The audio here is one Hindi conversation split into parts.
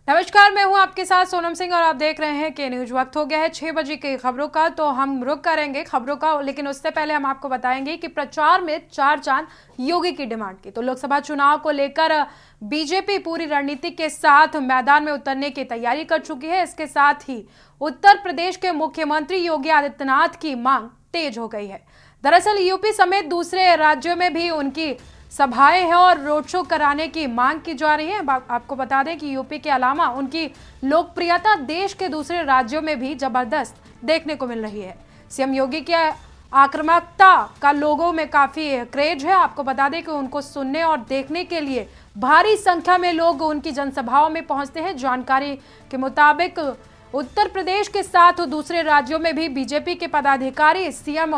नमस्कार, मैं हूं आपके साथ सोनम सिंह और आप देख रहे हैं के न्यूज। वक्त हो गया है 6 बजे की खबरों का, तो हम रुक करेंगे खबरों का, लेकिन उससे पहले हम आपको बताएंगे कि प्रचार में चार चांद योगी की डिमांड की। तो लोकसभा चुनाव को लेकर बीजेपी पूरी रणनीति के साथ मैदान में उतरने की तैयारी कर चुकी है। इसके साथ ही उत्तर प्रदेश के मुख्यमंत्री योगी आदित्यनाथ की मांग तेज हो गई है। दरअसल यूपी समेत दूसरे राज्यों में भी उनकी सभाएं हैं और रोड शो कराने की मांग की जा रही है। आपको बता दें कि यूपी के अलावा उनकी लोकप्रियता देश के दूसरे राज्यों में भी जबरदस्त देखने को मिल रही है। सीएम योगी की आक्रामकता का लोगों में काफी क्रेज है। आपको बता दें कि उनको सुनने और देखने के लिए भारी संख्या में लोग उनकी जनसभाओं में पहुंचते हैं। जानकारी के मुताबिक उत्तर प्रदेश के साथ दूसरे राज्यों में भी बीजेपी के पदाधिकारी सीएम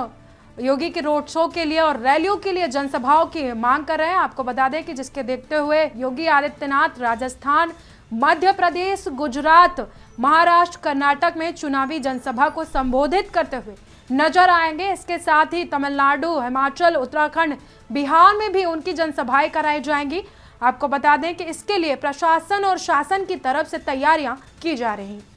योगी के रोड शो के लिए और रैलियों के लिए जनसभाओं की मांग कर रहे हैं। आपको बता दें कि जिसके देखते हुए योगी आदित्यनाथ राजस्थान, मध्य प्रदेश, गुजरात, महाराष्ट्र, कर्नाटक में चुनावी जनसभा को संबोधित करते हुए नजर आएंगे। इसके साथ ही तमिलनाडु, हिमाचल, उत्तराखंड, बिहार में भी उनकी जनसभाएं कराई जाएंगी। आपको बता दें कि इसके लिए प्रशासन और शासन की तरफ से तैयारियां की जा रही हैं।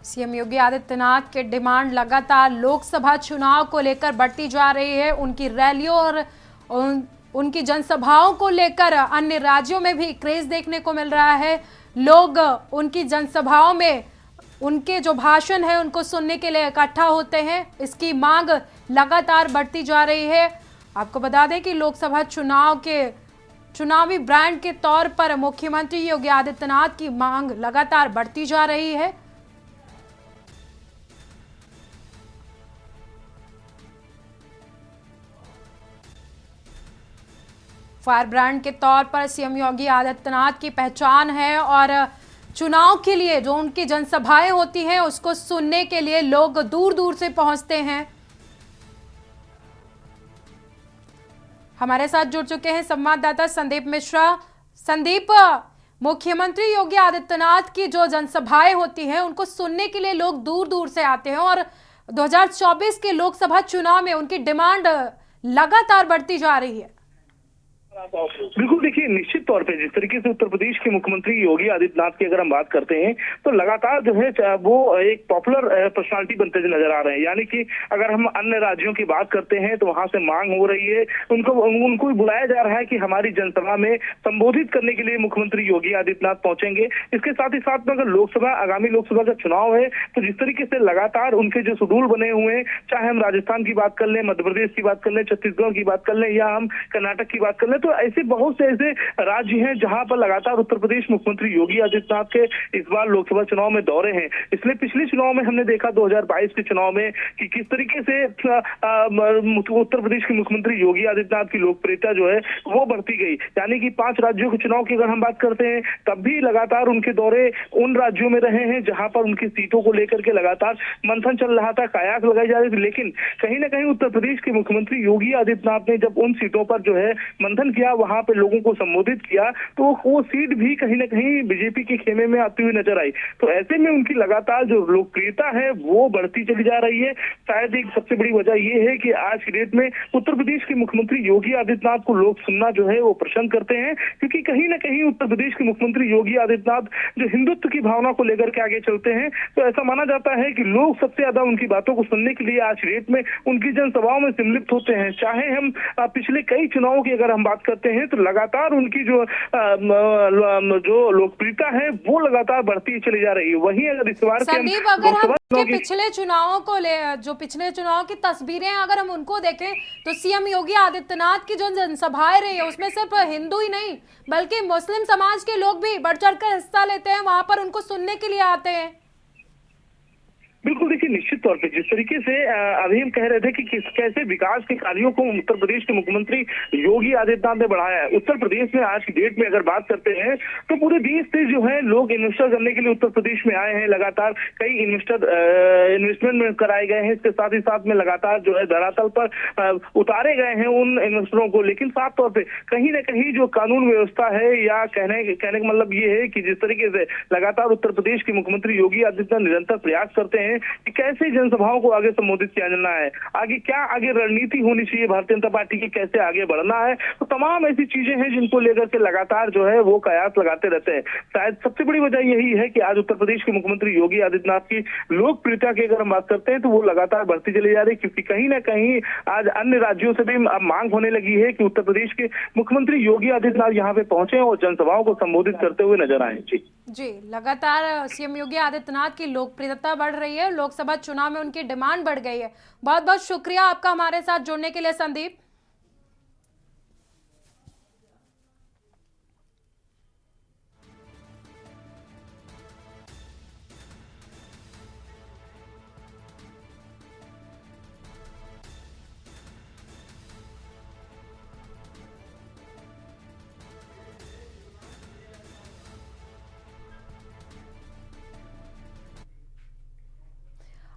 सीएम योगी आदित्यनाथ के डिमांड लगातार लोकसभा चुनाव को लेकर बढ़ती जा रही है। उनकी रैलियों और उनकी जनसभाओं को लेकर अन्य राज्यों में भी क्रेज देखने को मिल रहा है। लोग उनकी जनसभाओं में उनके जो भाषण है उनको सुनने के लिए इकट्ठा होते हैं। इसकी मांग लगातार बढ़ती जा रही है। आपको बता दें कि लोकसभा चुनाव के चुनावी ब्रांड के तौर पर मुख्यमंत्री योगी आदित्यनाथ की मांग लगातार बढ़ती जा रही है। फायर ब्रांड के तौर पर सीएम योगी आदित्यनाथ की पहचान है और चुनाव के लिए जो उनकी जनसभाएं होती हैं उसको सुनने के लिए लोग दूर दूर से पहुंचते हैं। हमारे साथ जुड़ चुके हैं संवाददाता संदीप मिश्रा। संदीप, मुख्यमंत्री योगी आदित्यनाथ की जो जनसभाएं होती हैं उनको सुनने के लिए लोग दूर दूर से आते हैं और 2024 के लोकसभा चुनाव में उनकी डिमांड लगातार बढ़ती जा रही है। बिल्कुल, देखिए निश्चित तौर पे जिस तरीके से उत्तर प्रदेश के मुख्यमंत्री योगी आदित्यनाथ की अगर हम बात करते हैं तो लगातार जो है वो एक पॉपुलर पर्सनालिटी बनते हुए नजर आ रहे हैं। यानी कि अगर हम अन्य राज्यों की बात करते हैं तो वहां से मांग हो रही है, उनको बुलाया जा रहा है कि हमारी जनसभा में संबोधित करने के लिए मुख्यमंत्री योगी आदित्यनाथ पहुंचेंगे। इसके साथ ही साथ में अगर आगामी लोकसभा का चुनाव है तो जिस तरीके से लगातार उनके जो शेड्यूल बने हुए हैं, चाहे हम राजस्थान की बात कर लें, मध्य प्रदेश की बात कर लें, छत्तीसगढ़ की बात कर लें या हम कर्नाटक की बात कर लें, तो ऐसे बहुत से ऐसे राज्य हैं जहां पर लगातार उत्तर प्रदेश मुख्यमंत्री योगी आदित्यनाथ के इस बार लोकसभा चुनाव में दौरे हैं। इसलिए पिछले चुनाव में हमने देखा 2022 के चुनाव में कि किस तरीके से उत्तर प्रदेश के मुख्यमंत्री योगी आदित्यनाथ की लोकप्रियता जो है वो बढ़ती गई। यानी कि 5 राज्यों के चुनाव की अगर हम बात करते हैं तब भी लगातार उनके दौरे उन राज्यों में रहे हैं जहां पर उनकी सीटों को लेकर के लगातार मंथन चल रहा था, कयास लगाई जा रही थी। लेकिन कहीं ना कहीं उत्तर प्रदेश के मुख्यमंत्री योगी आदित्यनाथ ने जब उन सीटों पर जो है मंथन किया, वहां पे लोगों को संबोधित किया, तो वो सीट भी कहीं ना कहीं बीजेपी के खेमे में आती हुई नजर आई। तो ऐसे में उनकी लगातार जो लोकप्रियता है वो बढ़ती चली जा रही है। शायद एक सबसे बड़ी वजह ये है कि आज की डेट में उत्तर प्रदेश के मुख्यमंत्री योगी आदित्यनाथ को लोग सुनना जो है वो पसंद करते हैं, क्योंकि कहीं ना कहीं उत्तर प्रदेश के मुख्यमंत्री योगी आदित्यनाथ जो हिंदुत्व की भावना को लेकर के आगे चलते हैं। तो ऐसा माना जाता है कि लोग सबसे ज्यादा उनकी बातों को सुनने के लिए आज की डेट में उनकी जनसभाओं में सम्मिलित होते हैं। चाहे हम पिछले कई चुनावों की अगर हम बात करते हैं तो लगातार उनकी जो लोकप्रियता है वो लगातार बढ़ती चली जा रही है। वहीं अगर इस बार संदीप, अगर हम पिछले चुनावों को जो पिछले चुनाव की तस्वीरें अगर हम उनको देखें तो सीएम योगी आदित्यनाथ की जो जनसभाएं रही है उसमें सिर्फ हिंदू ही नहीं बल्कि मुस्लिम समाज के लोग भी बढ़ चढ़कर हिस्सा लेते हैं, वहां पर उनको सुनने के लिए आते हैं। बिल्कुल देखिए, निश्चित तौर पे जिस तरीके से अभी हम कह रहे थे कि कैसे विकास के कार्यों को उत्तर प्रदेश के मुख्यमंत्री योगी आदित्यनाथ ने बढ़ाया है। उत्तर प्रदेश में आज की डेट में अगर बात करते हैं तो पूरे देश से जो है लोग इन्वेस्टर करने के लिए उत्तर प्रदेश में आए हैं। लगातार कई इन्वेस्टमेंट में कराए गए हैं। इसके साथ ही साथ में लगातार जो है धरातल पर उतारे गए हैं उन इन्वेस्टरों को। लेकिन साफ तौर पर कहीं ना कहीं जो कानून व्यवस्था है, या कहने का मतलब ये है कि जिस तरीके से लगातार उत्तर प्रदेश के मुख्यमंत्री योगी आदित्यनाथ निरंतर प्रयास करते हैं कि कैसे जनसभाओं को आगे संबोधित किया जाना है, आगे रणनीति होनी चाहिए भारतीय जनता पार्टी की, कैसे आगे बढ़ना है। तो तमाम ऐसी चीजें हैं जिनको लेकर के लगातार जो है वो कयास लगाते रहते हैं। शायद सबसे बड़ी वजह यही है कि आज उत्तर प्रदेश के मुख्यमंत्री योगी आदित्यनाथ की लोकप्रियता की अगर हम बात करते हैं तो वो लगातार बढ़ती चली जा रही है, क्योंकि कहीं ना कहीं आज अन्य राज्यों से भी अब मांग होने लगी है कि उत्तर प्रदेश के मुख्यमंत्री योगी आदित्यनाथ यहाँ पे पहुंचे और जनसभाओं को संबोधित करते हुए नजर आए। जी, लगातार सीएम योगी आदित्यनाथ की लोकप्रियता बढ़ रही है, लोकसभा चुनाव में उनकी डिमांड बढ़ गई है। बहुत बहुत शुक्रिया आपका हमारे साथ जुड़ने के लिए संदीप।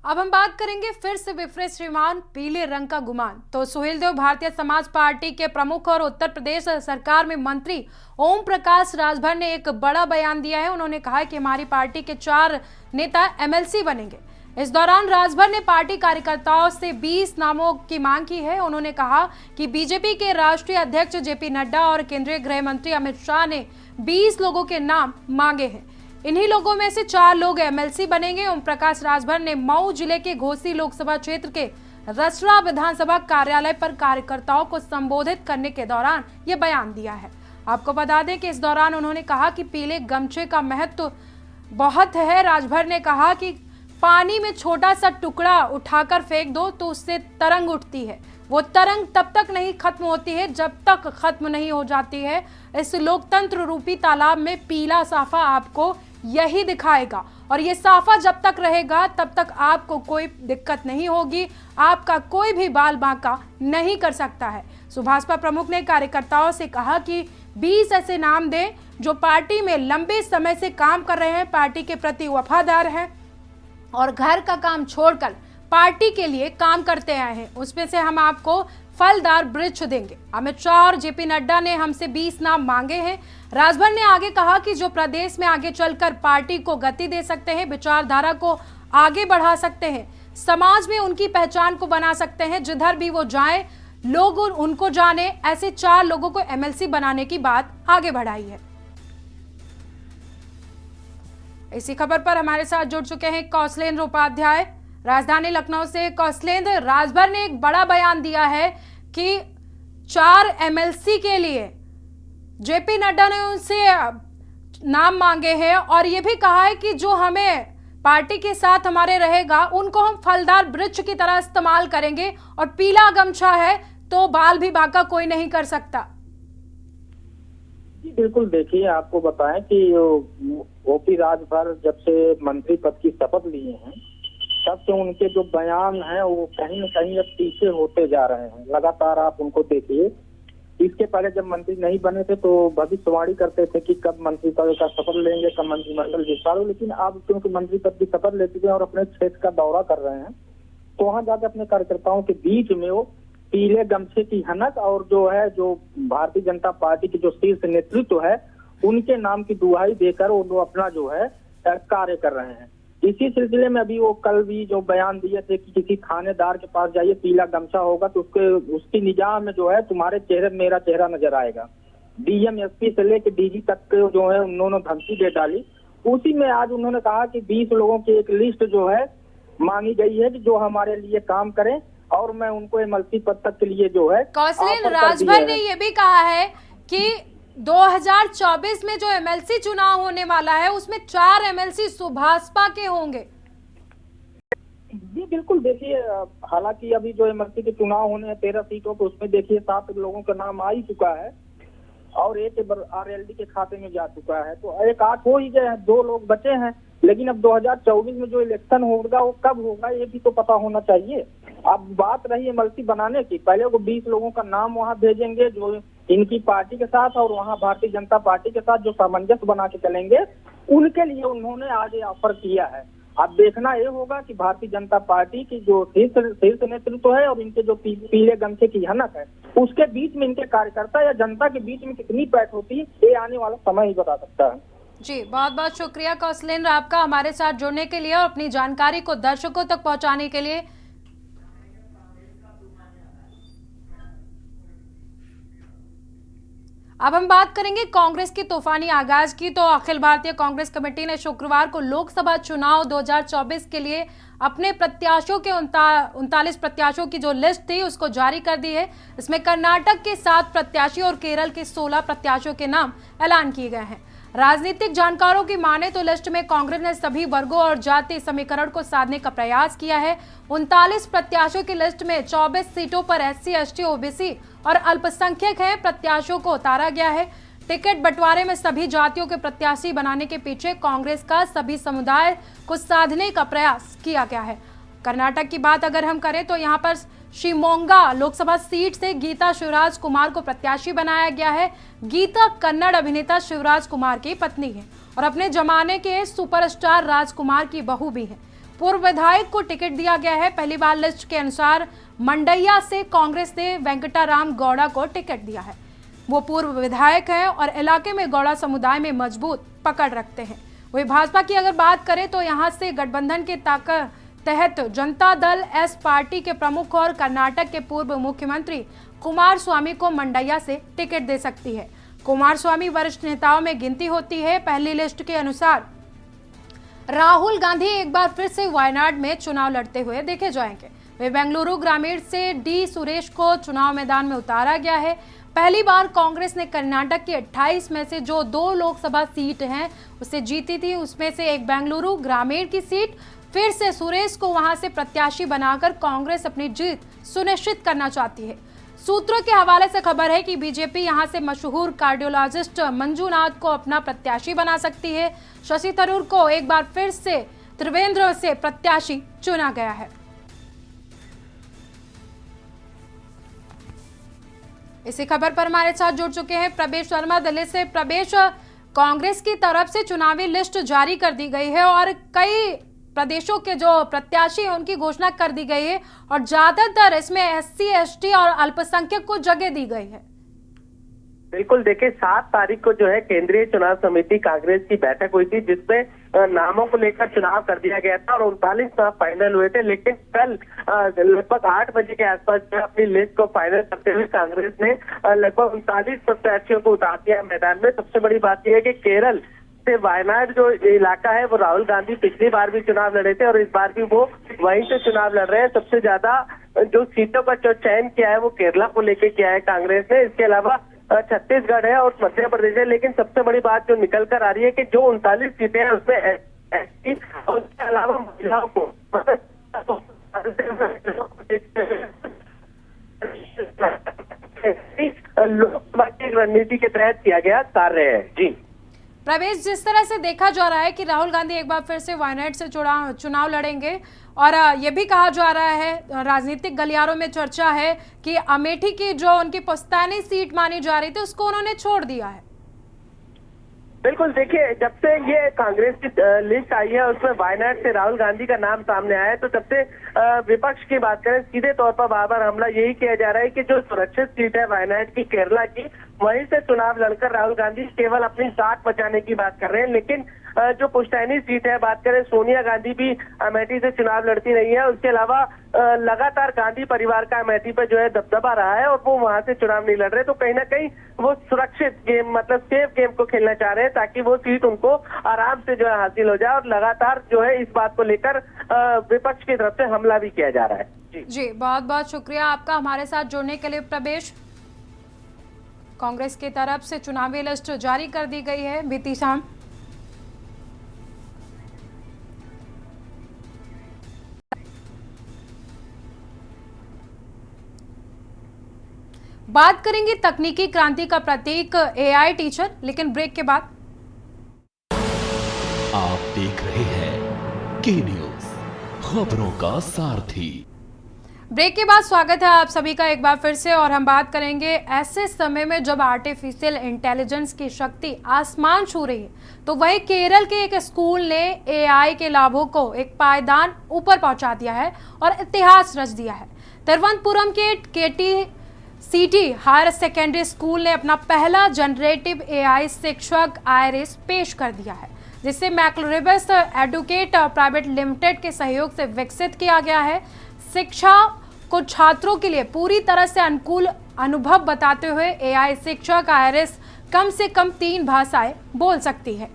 अब हम बात करेंगे फिर से विफरे श्रीमान पीले रंग का गुमान। तो सुहेलदेव भारतीय समाज पार्टी के प्रमुख और उत्तर प्रदेश सरकार में मंत्री ओम प्रकाश राजभर ने एक बड़ा बयान दिया है। उन्होंने कहा कि हमारी पार्टी के 4 नेता एमएलसी बनेंगे। इस दौरान राजभर ने पार्टी कार्यकर्ताओं से 20 नामों की मांग की है। उन्होंने कहा कि बीजेपी के राष्ट्रीय अध्यक्ष जेपी नड्डा और केंद्रीय गृह मंत्री अमित शाह ने 20 लोगों के नाम मांगे हैं। इन्हीं लोगों में से 4 लोग एमएलसी बनेंगे। ओम प्रकाश राजभर ने मऊ जिले के घोसी लोकसभा क्षेत्र के रसड़ा विधानसभा कार्यालय पर कार्यकर्ताओं को संबोधित करने के दौरान यह बयान दिया है। आपको बता दें कि इस दौरान उन्होंने कहा कि पीले गमछे का महत्व बहुत है। राजभर ने कहा कि पानी में छोटा सा टुकड़ा उठाकर फेंक दो तो उससे तरंग उठती है। वो तरंग तब तक नहीं खत्म होती है जब तक खत्म नहीं हो जाती है। इस लोकतंत्र रूपी तालाब में पीला साफा आपको यही दिखाएगा, और ये साफा जब तक रहेगा तब तक आपको कोई दिक्कत नहीं होगी। आपका कोई भी बाल बांका नहीं कर सकता है। सुभाषपा प्रमुख ने कार्यकर्ताओं से कहा कि 20 ऐसे नाम दें जो पार्टी में लंबे समय से काम कर रहे हैं, पार्टी के प्रति वफादार हैं और घर का काम छोड़कर पार्टी के लिए काम करते आए हैं। उसमें से हम आपको फलदार वृक्ष देंगे। अमित शाह और जेपी नड्डा ने हमसे 20 नाम मांगे हैं। राजभर ने आगे कहा कि जो प्रदेश में आगे चलकर पार्टी को गति दे सकते हैं, विचारधारा को आगे बढ़ा सकते हैं, समाज में उनकी पहचान को बना सकते हैं, जिधर भी वो जाएं लोग उनको जाने, ऐसे 4 लोगों को एमएलसी बनाने की बात आगे बढ़ाई है। इसी खबर पर हमारे साथ जुड़ चुके हैं कौशलेंद्र उपाध्याय राजधानी लखनऊ से। कौशलेंद्र, राजभर ने एक बड़ा बयान दिया है कि 4 एमएलसी के लिए जेपी नड्डा ने उनसे नाम मांगे हैं, और ये भी कहा है कि जो हमें पार्टी के साथ हमारे रहेगा उनको हम फलदार वृक्ष की तरह इस्तेमाल करेंगे, और पीला गमछा है तो बाल भी बांका कोई नहीं कर सकता। जी बिल्कुल, देखिए आपको बताएं कि ओपी राजभर जब से मंत्री पद की शपथ लिए हैं तब से उनके जो बयान हैं वो कहीं न कहीं अब पीछे होते जा रहे हैं। लगातार आप उनको देखिए, इसके पहले जब मंत्री नहीं बने थे तो भविष्यवाणी करते थे कि कब मंत्री पद का शपथ लेंगे, कब मंत्रिमंडल विस्तार हो, लेकिन अब क्योंकि मंत्री पद की शपथ ले चुके हैं और अपने क्षेत्र का दौरा कर रहे हैं तो वहां जाकर अपने कार्यकर्ताओं के बीच में वो पीले गमछे की हनक और जो भारतीय जनता पार्टी की जो शीर्ष नेतृत्व है उनके नाम की दुहाई देकर वो अपना जो है कार्य कर रहे हैं। इसी सिलसिले में अभी वो कल भी जो बयान दिए थे कि किसी थानेदार के पास जाइए, पीला गमछा होगा तो उसकी निगाह में जो है तुम्हारे चेहरे मेरा चेहरा नजर आएगा। डीएम एसपी से लेकर डीजी तक जो है उन्होंने धमकी दे डाली। उसी में आज उन्होंने कहा कि 20 लोगों की एक लिस्ट जो है मांगी गई है कि जो हमारे लिए काम करें, और मैं उनको एमएलसी पद तक के लिए जो है कौशलेंद्र राजभर ने ये भी कहा है कि 2024 में जो एमएलसी चुनाव होने वाला है उसमें 4 एमएलसी सुभाषपा के होंगे। जी बिल्कुल, देखिए हालांकि अभी जो एमएलसी के चुनाव होने हैं 13 सीटों पे, उसमें देखिए 7 लोगों का नाम आ ही चुका है। और एक RLD के खाते में जा चुका है। तो 1-8 हो ही गए हैं, 2 लोग बचे हैं। लेकिन अब 2024 में जो इलेक्शन होगा वो कब होगा ये भी तो पता होना चाहिए। अब बात रही एमएलसी बनाने की, पहले वो 20 लोगों का नाम वहां भेजेंगे जो इनकी पार्टी के साथ और वहां भारतीय जनता पार्टी के साथ जो सामंजस्य बना के चलेंगे, उनके लिए उन्होंने आज ये ऑफर किया है। अब देखना ये होगा कि भारतीय जनता पार्टी की जो शीर्ष नेतृत्व है और इनके जो पीले गमछे की हनक है, उसके बीच में इनके कार्यकर्ता या जनता के बीच में कितनी पैठ होती है, ये आने वाला समय ही बता सकता है। जी, बहुत बहुत शुक्रिया कौशलेंद्र आपका हमारे साथ जुड़ने के लिए और अपनी जानकारी को दर्शकों तक पहुंचाने के लिए। अब हम बात करेंगे कांग्रेस की तूफानी आगाज की। तो अखिल भारतीय कांग्रेस कमेटी ने शुक्रवार को लोकसभा चुनाव 2024 के लिए अपने प्रत्याशियों के 39 प्रत्याशियों की जो लिस्ट थी उसको जारी कर दी है। इसमें कर्नाटक के 7 प्रत्याशी और केरल के 16 प्रत्याशियों के नाम ऐलान किए गए हैं। राजनीतिक जानकारों की माने तो लिस्ट में कांग्रेस ने सभी वर्गों और जाति समीकरण को साधने का प्रयास किया है। 39 प्रत्याशियों की लिस्ट में 24 सीटों पर SC, ST, OBC और अल्पसंख्यक हैं प्रत्याशियों को उतारा गया है। टिकट बंटवारे में सभी जातियों के प्रत्याशी बनाने के पीछे कांग्रेस का सभी समुदाय को साधने का प्रयास किया गया है। कर्नाटक की बात अगर हम करें तो यहाँ पर शिवमोगा लोकसभा सीट से गीता शिवराज कुमार को प्रत्याशी बनाया गया है। गीता कन्नड़ अभिनेता शिवराज कुमार की पत्नी है और अपने जमाने के सुपरस्टार राजकुमार की बहू भी है। पूर्व विधायक को टिकट दिया गया है। पहली बार लिस्ट के अनुसार मंडैया से कांग्रेस ने वेंकटाराम गौड़ा को टिकट दिया है। वो पूर्व विधायक हैं और इलाके में गौड़ा समुदाय में मजबूत पकड़ रखते हैं। वही भाजपा की अगर बात करें तो यहाँ से गठबंधन के तहत जनता दल एस पार्टी के प्रमुख और कर्नाटक के पूर्व मुख्यमंत्री कुमारस्वामी को मंडैया से टिकट दे सकती है। कुमारस्वामी वरिष्ठ नेताओं में गिनती होती है। पहली लिस्ट के अनुसार राहुल गांधी एक बार फिर से वायनाड में चुनाव लड़ते हुए देखे जाएंगे। वे बेंगलुरु ग्रामीण से डी सुरेश को चुनाव मैदान में उतारा गया है। पहली बार कांग्रेस ने कर्नाटक की 28 में से जो 2 लोकसभा सीट हैं उसे जीती थी, उसमें से एक बेंगलुरु ग्रामीण की सीट। फिर से सुरेश को वहां से प्रत्याशी बनाकर कांग्रेस अपनी जीत सुनिश्चित करना चाहती है। सूत्रों के हवाले से खबर है कि बीजेपी यहां से मशहूर कार्डियोलॉजिस्ट मंजूनाथ को अपना प्रत्याशी बना सकती है। शशि थरूर को एक बार फिर से त्रिवेंद्र से प्रत्याशी चुना गया है। इसी खबर पर हमारे साथ जुड़ चुके हैं प्रवेश वर्मा दिल्ली से। प्रवेश, कांग्रेस की तरफ से चुनावी लिस्ट जारी कर दी गई है और कई प्रदेशों के जो प्रत्याशी हैं उनकी घोषणा कर दी गई है और ज्यादातर इसमें SC, ST और अल्पसंख्यक को जगह दी गई है। बिल्कुल, देखिए 7 तारीख को जो है केंद्रीय चुनाव समिति कांग्रेस की बैठक हुई थी जिसमें नामों को लेकर चुनाव कर दिया गया था और 39 नाम फाइनल हुए थे। लेकिन कल लगभग 8 बजे के आसपास जो अपनी लिस्ट को फाइनल करते हुए कांग्रेस ने लगभग 39 प्रत्याशियों को उतार दिया मैदान में। सबसे बड़ी बात यह है कि केरल से वायनाड जो इलाका है वो राहुल गांधी पिछली बार भी चुनाव लड़े थे और इस बार भी वो वहीं से चुनाव लड़ रहे हैं। सबसे ज्यादा जो सीटों का जो चयन किया है वो केरला को लेकर किया है कांग्रेस ने। इसके अलावा छत्तीसगढ़ है और मध्य प्रदेश है। लेकिन सबसे बड़ी बात जो निकल कर आ रही है कि जो 39 सीटें हैं उसमें SC और उसके अलावा महिलाओं को लोकसभा की रणनीति के तहत किया गया कार्य है। जी प्रवेश, जिस तरह से देखा जा रहा है कि राहुल गांधी एक बार फिर से वायनाड से चुनाव लड़ेंगे और ये भी कहा जा रहा है, राजनीतिक गलियारों में चर्चा है कि अमेठी की जो उनकी पुश्तैनी सीट मानी जा रही थी उसको उन्होंने छोड़ दिया है। बिल्कुल, देखिए जब से ये कांग्रेस की लिस्ट आई है उसमें वायनाड से राहुल गांधी का नाम सामने आया है तो तब से विपक्ष की बात करें सीधे तौर पर बार बार हमला यही किया जा रहा है कि जो सुरक्षित सीट है वायनाड की केरला की वहीं से चुनाव लड़कर राहुल गांधी केवल अपनी साख बचाने की बात कर रहे हैं। लेकिन जो पुश्तैनी सीट है बात करें सोनिया गांधी भी अमेठी से चुनाव लड़ती रही है। उसके अलावा लगातार गांधी परिवार का अमेठी पर जो है दबदबा रहा है और वो वहां से चुनाव नहीं लड़ रहे। तो कहीं ना कहीं वो सुरक्षित गेम मतलब सेफ गेम को खेलना चाह रहे हैं ताकि वो सीट उनको आराम से जो है हासिल हो जाए और लगातार जो है इस बात को लेकर विपक्ष की तरफ से हमला भी किया जा रहा है। जी बहुत बहुत शुक्रिया आपका हमारे साथ जुड़ने के लिए प्रवेश। कांग्रेस की तरफ से चुनावी लिस्ट जारी कर दी गई है बीती शाम। बात करेंगे तकनीकी क्रांति का प्रतीक एआई टीचर, लेकिन ब्रेक के बाद। आप देख रहे हैं के न्यूज, खबरों का सारथी। ब्रेक के बाद स्वागत है आप सभी का एक बार फिर से, और हम बात करेंगे ऐसे समय में जब आर्टिफिशियल इंटेलिजेंस की शक्ति आसमान छू रही है, तो वही केरल के एक स्कूल ने एआई के लाभों को एक पायदान ऊपर पहुंचा दिया है और इतिहास रच दिया है। तिरुवनंतपुरम के केटीसीटी हायर सेकेंडरी स्कूल ने अपना पहला जनरेटिव एआई शिक्षक आयरिस पेश कर दिया है, जिसे मैक्लोरिबस एडुकेट प्राइवेट लिमिटेड के सहयोग से विकसित किया गया है। शिक्षा को छात्रों के लिए पूरी तरह से अनुकूल अनुभव बताते हुए एआई शिक्षक आयरिस कम से कम 3 भाषाएं बोल सकती है,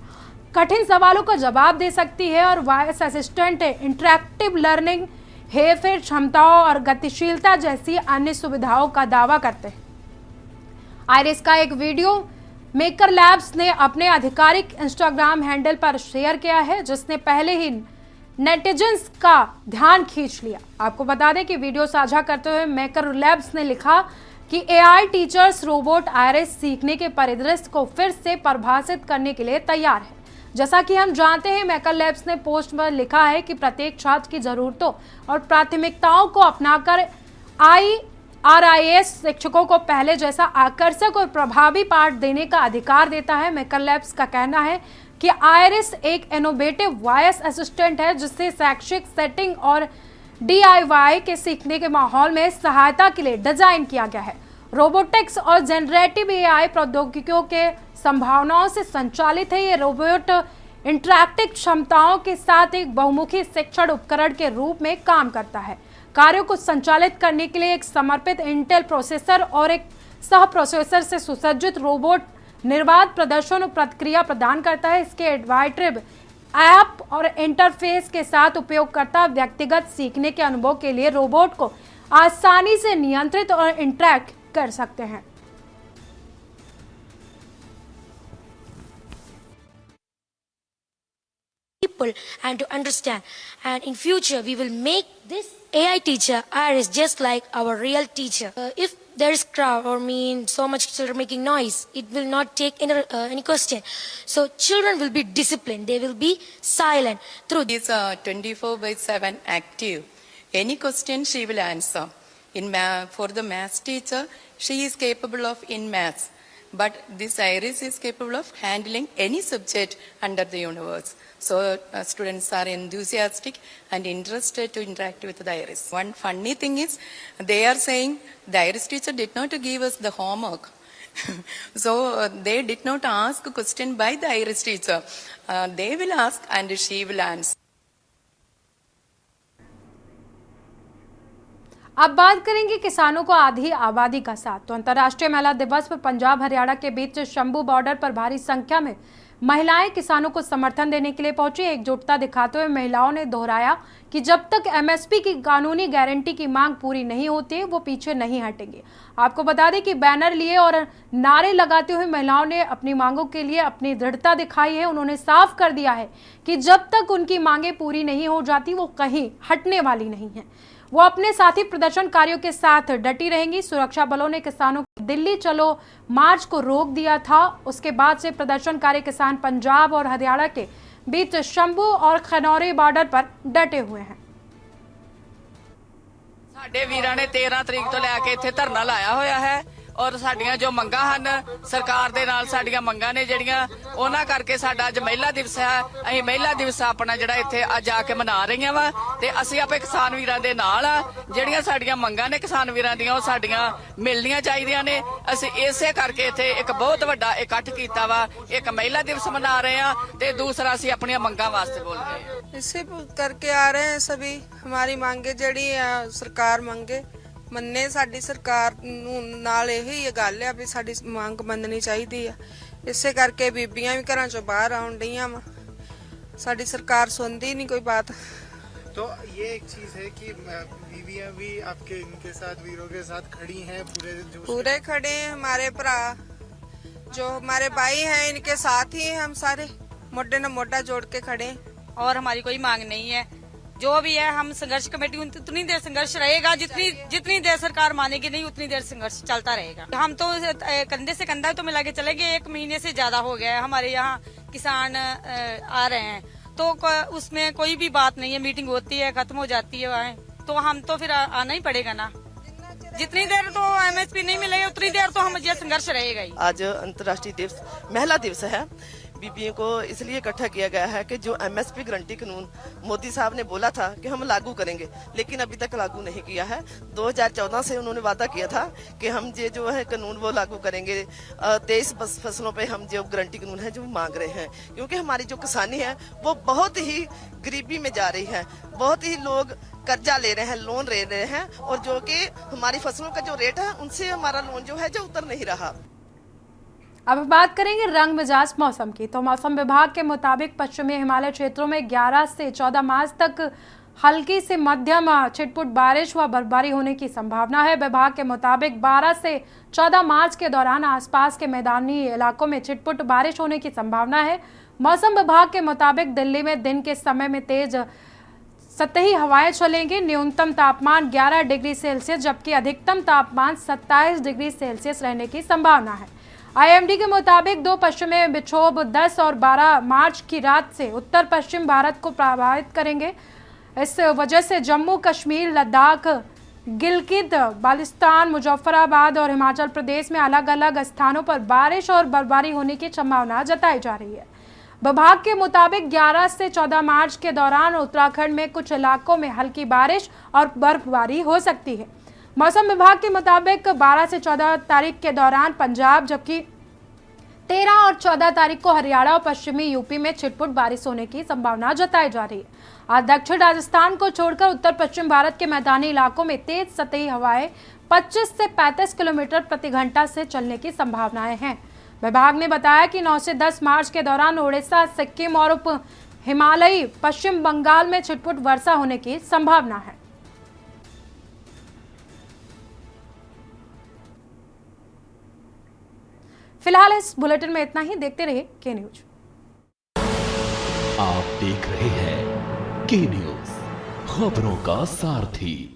कठिन सवालों का जवाब दे सकती है और वॉइस असिस्टेंट इंटरैक्टिव लर्निंग, हेरफेर क्षमताओं और गतिशीलता जैसी अन्य सुविधाओं का दावा करते हैं। आयरिस का एक वीडियो मेकर लैब्स ने अपने आधिकारिक इंस्टाग्राम हैंडल पर शेयर किया है, जिसने पहले ही नेटिजन्स का ध्यान खींच लिया। आपको बता दें कि वीडियो साझा करते हुए मेकर लैब्स ने लिखा कि एआई टीचर्स रोबोट आयरिस सीखने के परिदृश्य को फिर से परिभाषित करने के लिए तैयार है। जैसा कि हम जानते हैं, मेकर लैब्स ने पोस्ट में लिखा है कि प्रत्येक छात्र की जरूरतों और प्राथमिकताओं को अपनाकर आरआईएस शिक्षकों को पहले जैसा आकर्षक और प्रभावी पाठ देने का अधिकार देता है। मेकर लैब्स का कहना है कि आयरिस एक इनोवेटिव वॉइस असिस्टेंट है, जिससे शैक्षिक सेटिंग और डीआईवाई के सीखने के माहौल में सहायता के लिए डिजाइन किया गया है। रोबोटिक्स और जनरेटिव एआई प्रौद्योगिकियों के संभावनाओं से संचालित है। ये रोबोट इंटरैक्टिव क्षमताओं के साथ एक बहुमुखी शिक्षण उपकरण के रूप में काम करता है। कार्यों को संचालित करने के लिए एक समर्पित इंटेल प्रोसेसर और एक सह प्रोसेसर से सुसज्जित रोबोट निर्बाध प्रदर्शन और प्रतिक्रिया प्रदान करता है। इसके एडवाइटिव ऐप और इंटरफेस के साथ उपयोगकर्ता व्यक्तिगत सीखने के अनुभव के लिए रोबोट को आसानी से नियंत्रित और इंटरैक्ट कर सकते हैं। People and to understand, and in future we will make this AI teacher Iris just like our real teacher. If there is crowd or so much children making noise, it will not take any question. So children will be disciplined, they will be silent through Is 24/7 active. Any question she will answer. For the maths teacher, she is capable of in maths, but this Iris is capable of handling any subject under the universe. So students are enthusiastic and interested to interact with the Iris. One funny thing is, they are saying the Iris teacher did not give us the homework. So they did not ask a question by the Iris teacher. They will ask and she will answer. अब बात करेंगे किसानों को आधी आबादी का साथ। तो अंतर्राष्ट्रीय महिला दिवस पर पंजाब हरियाणा के बीच शंभू बॉर्डर पर भारी संख्या में महिलाएं किसानों को समर्थन देने के लिए पहुंची। एकजुटता दिखाते हुए महिलाओं ने दोहराया कि जब तक एमएसपी की कानूनी गारंटी की मांग पूरी नहीं होती, वो पीछे नहीं हटेंगे। आपको बता दें कि बैनर लिए और नारे लगाते हुए महिलाओं ने अपनी मांगों के लिए अपनी दृढ़ता दिखाई है। उन्होंने साफ कर दिया है कि जब तक उनकी मांगें पूरी नहीं हो जाती, वो कहीं हटने वाली नहीं है। वो अपने साथी प्रदर्शनकारियों के साथ डटी रहेंगी। सुरक्षा बलों ने किसानों को दिल्ली चलो मार्च को रोक दिया था। उसके बाद से प्रदर्शनकारी किसान पंजाब और हरियाणा के बीच शंभू और खनौरी बॉर्डर पर डटे हुए हैं। ਸਾਡੇ ਵੀਰਾਂ ਨੇ 13 ਤਰੀਕ ਤੋਂ ਲੈ ਕੇ ਇੱਥੇ ਧਰਨਾ ਲਾਇਆ ਹੋਇਆ ਹੈ ਔਰ ਸਾਡੀਆਂ ਜੋ ਮੰਗਾਂ ਹਨ ਸਰਕਾਰ ਦੇ ਨਾਲ ਸਾਡੀਆਂ ਮੰਗਾਂ ਨੇ ਜਿਹੜੀਆਂ ਉਹਨਾਂ ਕਰਕੇ ਸਾਡਾ ਅੱਜ ਮਹਿਲਾ ਦਿਵਸ ਹੈ। ਅਸੀਂ ਮਹਿਲਾ ਦਿਵਸ ਆਪਣਾ ਜਿਹੜਾ ਇੱਥੇ ਅੱਜ ਆ ਕੇ ਮਨਾ ਰਹੀਆਂ ਵਾ ਤੇ ਅਸੀਂ ਆਪੇ ਕਿਸਾਨ ਵੀਰਾਂ ਦੇ ਨਾਲ ਆ। ਜਿਹੜੀਆਂ ਸਾਡੀਆਂ ਮੰਗਾਂ ਨੇ ਕਿਸਾਨ ਵੀਰਾਂ ਦੀਆਂ ਉਹ ਸਾਡੀਆਂ ਮਿਲਣੀਆਂ ਚਾਹੀਦੀਆਂ ਨੇ। ਅਸੀਂ ਇਸੇ ਕਰਕੇ ਇੱਥੇ ਇੱਕ ਬਹੁਤ ਵੱਡਾ ਇਕੱਠ ਕੀਤਾ ਵਾ। ਇੱਕ ਮਹਿਲਾ ਦਿਵਸ ਮਨਾ ਰਹੇ ਆ ਤੇ ਦੂਸਰਾ ਅਸੀਂ ਆਪਣੀਆਂ ਮੰਗਾਂ ਵਾਸਤੇ ਬੋਲ ਰਹੇ ਹਾਂ। इसे करके आ रहे हैं सभी हमारी मांगे जड़ी सरकार मंगे ਮੰਨੇ। ਸਾਡੀ ਸਰਕਾਰ ਨੂੰ ਨਾਲ ਇਹੀ ਗੱਲ ਹੈ ਵੀ ਸਾਡੀ ਮੰਗ ਮੰਨਣੀ ਚਾਹੀਦੀ ਆ। ਇਸੇ ਕਰਕੇ ਬੀਬੀਆਂ ਵੀ ਘਰਾਂ ਚੋਂ ਬਾਹਰ ਆਉਣ ਡੀਆਂ ਵਾ। ਸਾਡੀ ਸਰਕਾਰ ਸੁਣਦੀ नहीं कोई बात। तो ये एक चीज है कि बीवियां भी आपके इनके साथ वीरों के साथ खड़ी हैं, पूरे खड़े हैं। हमारे भरा जो हमारे भाई हैं इनके साथ ही हम सारे मोढे न मोढा जोड़ के खड़े। और हमारी कोई मांग नहीं है, जो भी है हम संघर्ष कमेटी उतनी देर संघर्ष रहेगा जितनी देर सरकार मानेगी नहीं उतनी देर संघर्ष चलता रहेगा। हम तो कंधे से कंधा तो मिला के चलेंगे। 1 महीने से ज्यादा हो गया है हमारे यहाँ किसान आ रहे हैं, तो उसमें कोई भी बात नहीं है, मीटिंग होती है खत्म हो जाती है वहाँ, तो हम तो फिर आना ही पड़ेगा ना। जितनी देर तो MSP नहीं मिलेगा उतनी देर तो हम ये संघर्ष रहेगा ही। आज अंतर्राष्ट्रीय दिवस महिला दिवस है। बीबीओ को इसलिए इकट्ठा किया गया है कि जो MSP गारंटी कानून मोदी साहब ने बोला था कि हम लागू करेंगे, लेकिन अभी तक लागू नहीं किया है। 2014 से उन्होंने वादा किया था कि हम ये जो है कानून वो लागू करेंगे। 23 फसलों पे हम जो गारंटी कानून है जो मांग रहे हैं, क्योंकि हमारी जो किसानी है वो बहुत ही गरीबी में जा रही है। बहुत ही लोग कर्जा ले रहे हैं, लोन ले रहे हैं, और जो कि हमारी फसलों का जो रेट है उनसे हमारा लोन जो है जो उतर नहीं रहा। अब बात करेंगे रंग मिजाज मौसम की। तो मौसम विभाग के मुताबिक पश्चिमी हिमालय क्षेत्रों में 11 से 14 मार्च तक हल्की से मध्यम छिटपुट बारिश व बर्फबारी होने की संभावना है। विभाग के मुताबिक 12 से 14 मार्च के दौरान आसपास के मैदानी इलाकों में छिटपुट बारिश होने की संभावना है। मौसम विभाग के मुताबिक दिल्ली में दिन के समय में तेज सतही हवाएं चलेंगी। न्यूनतम तापमान 11 डिग्री सेल्सियस जबकि अधिकतम तापमान 27 डिग्री सेल्सियस रहने की संभावना है। IMD के मुताबिक 2 पश्चिमी विक्षोभ 10 और 12 मार्च की रात से उत्तर पश्चिम भारत को प्रभावित करेंगे। इस वजह से जम्मू कश्मीर, लद्दाख, गिलगित बाल्टिस्तान, मुजफ्फराबाद और हिमाचल प्रदेश में अलग अलग स्थानों पर बारिश और बर्फबारी होने की संभावना जताई जा रही है। विभाग के मुताबिक 11 से 14 मार्च के दौरान उत्तराखंड में कुछ इलाकों में हल्की बारिश और बर्फबारी हो सकती है। मौसम विभाग के मुताबिक 12 से 14 तारीख के दौरान पंजाब, जबकि 13 और 14 तारीख को हरियाणा और पश्चिमी यूपी में छिटपुट बारिश होने की संभावना जताई जा रही है। आज दक्षिण राजस्थान को छोड़कर उत्तर पश्चिम भारत के मैदानी इलाकों में तेज सतही हवाएं 25 से 35 किलोमीटर प्रति घंटा से चलने की संभावनाएं हैं। विभाग ने बताया कि 9 से 10 मार्च के दौरान उड़ीसा, सिक्किम और उप हिमालयी पश्चिम बंगाल में छिटपुट वर्षा होने की संभावना है। फिलहाल इस बुलेटिन में इतना ही। देखते रहिए के न्यूज। आप देख रहे हैं के न्यूज, खबरों का सारथी।